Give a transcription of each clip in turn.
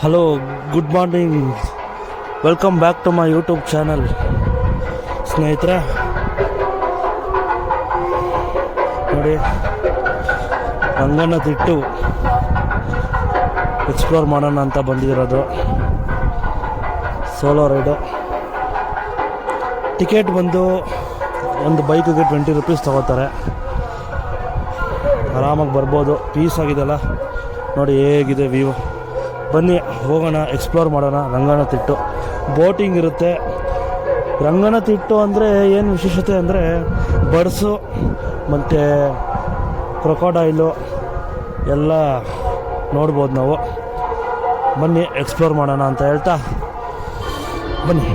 Hello, good morning. Welcome back to my YouTube channel. ಸ್ನೇಹಿತರೆ ನೋಡಿ, Ranganathittu explore ಮಾಡೋಣ ಅಂತ ಬಂದಿರೋದು. Solo raid. ಟಿಕೆಟ್ ಬಂದು ಒಂದು ಬೈಕಿಗೆ 20 ರೂಪೀಸ್ ತೊಗೋತಾರೆ. ಆರಾಮಾಗಿ ಬರ್ಬೋದು. ಪೀಸ್ ಆಗಿದೆಲ್ಲ ನೋಡಿ, ಹೇಗಿದೆ ವ್ಯೂ. ಬನ್ನಿ ಹೋಗೋಣ, ಎಕ್ಸ್ಪ್ಲೋರ್ ಮಾಡೋಣ. ರಂಗನತಿಟ್ಟು ಬೋಟಿಂಗ್ ಇರುತ್ತೆ. ರಂಗನತಿಟ್ಟು ಅಂದರೆ ಏನು ವಿಶೇಷತೆ ಅಂದರೆ ಬರ್ಡ್ಸು ಮತ್ತು ಕ್ರೊಕೊಡೈಲು ಎಲ್ಲ ನೋಡ್ಬೋದು ನಾವು. ಬನ್ನಿ ಎಕ್ಸ್ಪ್ಲೋರ್ ಮಾಡೋಣ ಅಂತ ಹೇಳ್ತಾ ಬನ್ನಿ.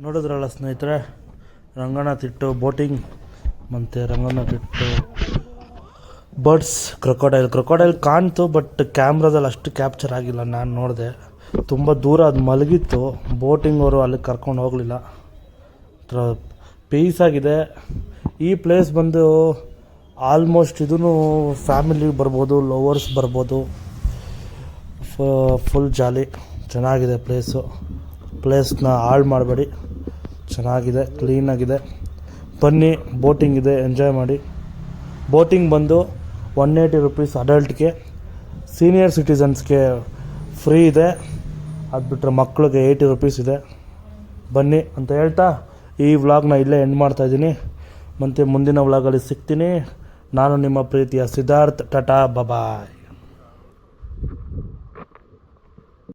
ನೋಡಿದ್ರಲ್ಲ ಸ್ನೇಹಿತರೆ, ರಂಗನಾಥಿಟ್ಟು ಬೋಟಿಂಗ್ ಮತ್ತು ರಂಗನಾಥಿಟ್ಟು ಬರ್ಡ್ಸ್ ಕ್ರೊಕೊಡೈಲ್ ಕಾಣ್ತು, ಬಟ್ ಕ್ಯಾಮ್ರಾದಲ್ಲಿ ಅಷ್ಟು ಕ್ಯಾಪ್ಚರ್ ಆಗಿಲ್ಲ. ನಾನು ನೋಡಿದೆ, ತುಂಬ ದೂರ ಅದು ಮಲಗಿತ್ತು. ಬೋಟಿಂಗ್ ಅವರು ಅಲ್ಲಿ ಕರ್ಕೊಂಡು ಹೋಗಲಿಲ್ಲ. ಪೀಸಾಗಿದೆ ಈ ಪ್ಲೇಸ್. ಬಂದು ಆಲ್ಮೋಸ್ಟ್ ಇದೂ ಫ್ಯಾಮಿಲಿ ಬರ್ಬೋದು, ಲವರ್ಸ್ ಬರ್ಬೋದು. ಫುಲ್ ಜಾಲಿ, ಚೆನ್ನಾಗಿದೆ ಪ್ಲೇಸ್ನ ಹಾಳು ಮಾಡಬೇಡಿ. ಚೆನ್ನಾಗಿದೆ, ಕ್ಲೀನಾಗಿದೆ. ಬನ್ನಿ, ಬೋಟಿಂಗ್ ಇದೆ, ಎಂಜಾಯ್ ಮಾಡಿ. ಬೋಟಿಂಗ್ ಬಂದು 180 ರುಪೀಸ್ ಅಡಲ್ಟ್ಗೆ, ಸೀನಿಯರ್ ಸಿಟಿಸನ್ಸ್ಗೆ ಫ್ರೀ ಇದೆ. ಅದು ಬಿಟ್ಟರೆ ಮಕ್ಕಳಿಗೆ 80 ರುಪೀಸ್ ಇದೆ. ಬನ್ನಿ ಅಂತ ಹೇಳ್ತಾ ಈ ವ್ಲಾಗ್ನ ಇಲ್ಲೇ ಎಂಡ್ ಮಾಡ್ತಾಯಿದ್ದೀನಿ. ಮತ್ತು ಮುಂದಿನ ವ್ಲಾಗಲ್ಲಿ ಸಿಗ್ತೀನಿ. ನಾನು ನಿಮ್ಮ ಪ್ರೀತಿಯ ಸಿದ್ಧಾರ್ಥ್. ಟಾಟಾ, ಬಾಯ್.